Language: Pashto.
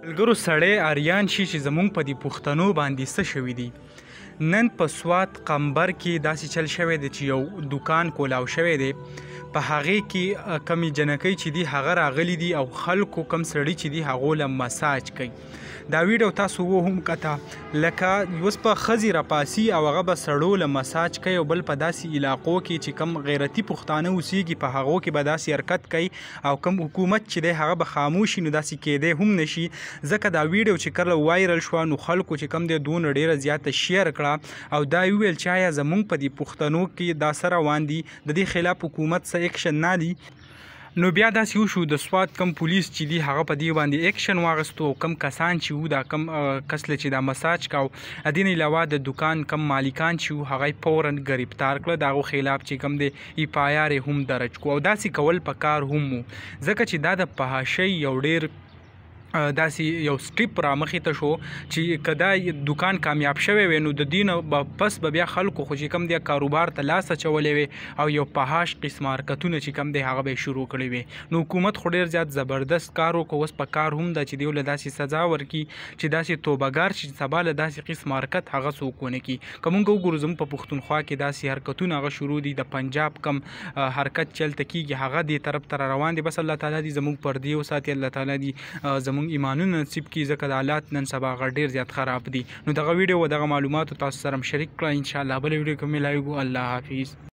ملګرو سړی اریان شي چې زمونږ په دې پښتنو باندې څه شوي دي. نن په سوات قمبر کې داسې چل شوی دی چې یو دوکان کولاو شوی دی، په هغې کې کمې جنکۍ چې دي هغه راغلي دي او خلکو کم سړي چې دي هغو له مساج کوي. دا ویډیو تاسو هم کته لکه اوس په ښځې راپاسي او هغه به سړو له مساج کوي او بل په داسې علاقو کې چې کم غیرتي پښتانه اوسیږي په هغو کې به داسې حرکت کوي او کم حکومت چې دی هغه به خاموش نو داسې کیدی هم نشي. ځکه دا ویډیو چې کله وایرل شوه نو خلکو چې کم دی دونه ډیره زیاته شیر کړه او دا ویل چې آیا زمونږ په دې پښتنو کې دا څه روان دي، د دې خلاف حکومت څه اکشن نه دی. نو بیا داسې وشو د سوات کم پولیس چې دي هغه په دې باندې اکشن واغستو او کم کسان چې وو دا کم کس چې دا مساج کاو د دې نه علاوه د دکان کم مالکان چې وو هغه فوراً گرفتار کړه، د هغو خلاف چې کم دی اف آی آر هم درج کو او داسې کول پکار هم وو ځکه چې دا د فحاشۍ یو ډیر داسې یو سټیپ را مخې ته شو چې که دا دکان کامیاب شوی وی نو د دې نه پس به بیا خلکو خو چې کم دی کاروبار ته لاس اچولی وی او یو فحاش قسم حرکتونه چې کم دی هغه به یې شروع کړي وي. نو حکومت خو ډېر زیات زبردست کار وکړو، اوس په کار هم ده چې دیو له داسې سزا ورکړي چې داسې توبهګار چې سبا له داسې قسم حرکت هغه څوک ونه کړي. که مونږ وګورو زموږ په پښتونخوا کې داسې حرکتونه هغه شروع دي، د پنجاب کم حرکت چلته کېږي هغه دې طرف ته روان دي. بس الله تعالی دې زموږ پردې وساتي، الله تعالی دې زموږ ایمانونه نصیب کړي ځکه د حالات نن سبا هغه ډېر زیات خراب دي. نو دغه ویډیو و دغه معلوماتو تاسو سره شریک کړه، انشاءالله بله ویډیو کې ملاویږو. الله حافظ.